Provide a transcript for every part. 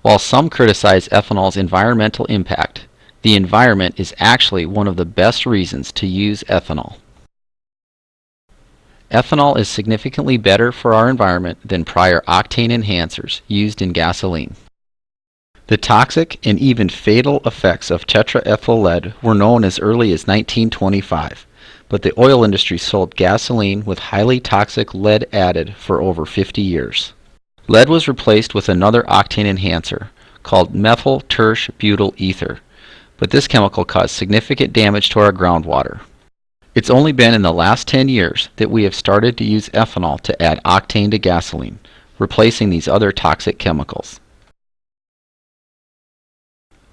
While some criticize ethanol's environmental impact, the environment is actually one of the best reasons to use ethanol. Ethanol is significantly better for our environment than prior octane enhancers used in gasoline. The toxic and even fatal effects of tetraethyl lead were known as early as 1925, but the oil industry sold gasoline with highly toxic lead added for over 50 years. Lead was replaced with another octane enhancer called methyl tertiary butyl ether, but this chemical caused significant damage to our groundwater. It's only been in the last 10 years that we have started to use ethanol to add octane to gasoline, replacing these other toxic chemicals.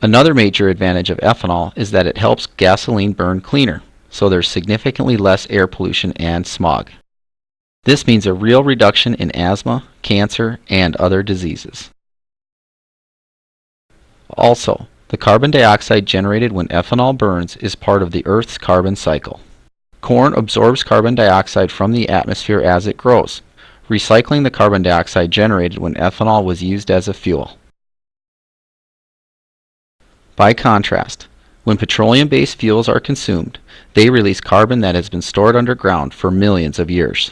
Another major advantage of ethanol is that it helps gasoline burn cleaner, so there's significantly less air pollution and smog. This means a real reduction in asthma, cancer, and other diseases. Also, the carbon dioxide generated when ethanol burns is part of the Earth's carbon cycle. Corn absorbs carbon dioxide from the atmosphere as it grows, recycling the carbon dioxide generated when ethanol was used as a fuel. By contrast, when petroleum-based fuels are consumed, they release carbon that has been stored underground for millions of years.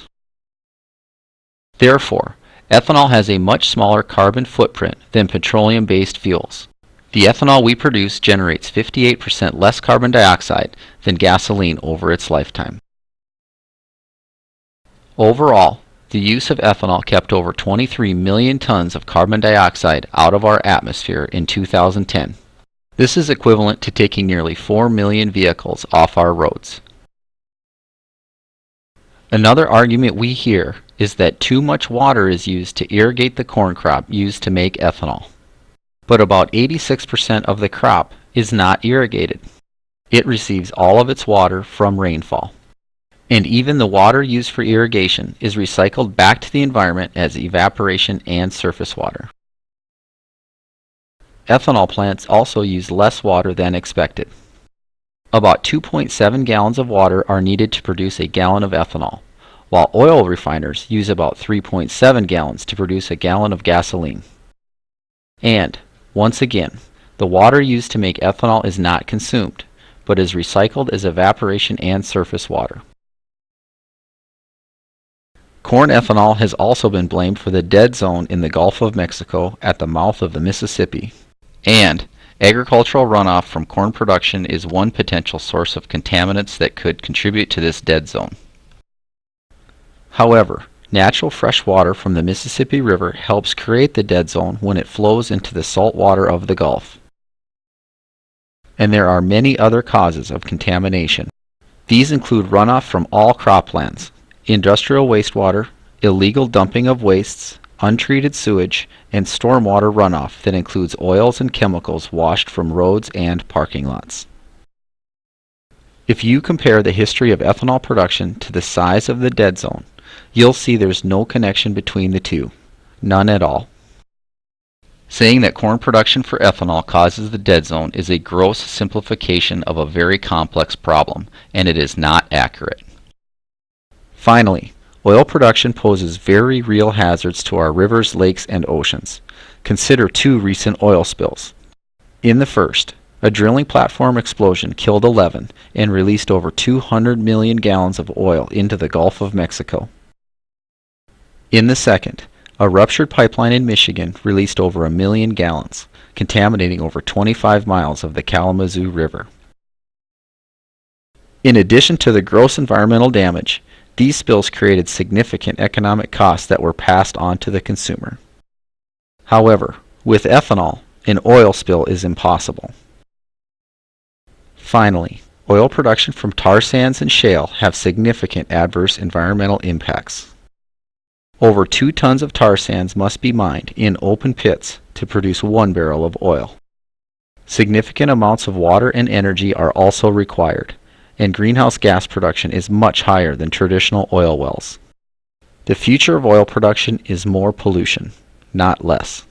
Therefore, ethanol has a much smaller carbon footprint than petroleum-based fuels. The ethanol we produce generates 58% less carbon dioxide than gasoline over its lifetime. Overall, the use of ethanol kept over 23 million tons of carbon dioxide out of our atmosphere in 2010. This is equivalent to taking nearly 4 million vehicles off our roads. Another argument we hear is that too much water is used to irrigate the corn crop used to make ethanol. But about 86% of the crop is not irrigated. It receives all of its water from rainfall. And even the water used for irrigation is recycled back to the environment as evaporation and surface water. Ethanol plants also use less water than expected. About 2.7 gallons of water are needed to produce a gallon of ethanol, while oil refiners use about 3.7 gallons to produce a gallon of gasoline. And, once again, the water used to make ethanol is not consumed, but is recycled as evaporation and surface water. Corn ethanol has also been blamed for the dead zone in the Gulf of Mexico at the mouth of the Mississippi. And agricultural runoff from corn production is one potential source of contaminants that could contribute to this dead zone. However, natural fresh water from the Mississippi River helps create the dead zone when it flows into the salt water of the Gulf. And there are many other causes of contamination. These include runoff from all croplands, industrial wastewater, illegal dumping of wastes, untreated sewage, and stormwater runoff that includes oils and chemicals washed from roads and parking lots. If you compare the history of ethanol production to the size of the dead zone, you'll see there's no connection between the two. None at all. Saying that corn production for ethanol causes the dead zone is a gross simplification of a very complex problem, and it is not accurate. Finally, oil production poses very real hazards to our rivers, lakes, and oceans. Consider two recent oil spills. In the first, a drilling platform explosion killed 11 and released over 200 million gallons of oil into the Gulf of Mexico. In the second, a ruptured pipeline in Michigan released over 1 million gallons, contaminating over 25 miles of the Kalamazoo River. In addition to the gross environmental damage, these spills created significant economic costs that were passed on to the consumer. However, with ethanol, an oil spill is impossible. Finally, oil production from tar sands and shale have significant adverse environmental impacts. Over 2 tons of tar sands must be mined in open pits to produce 1 barrel of oil. Significant amounts of water and energy are also required, and greenhouse gas production is much higher than traditional oil wells. The future of oil production is more pollution, not less.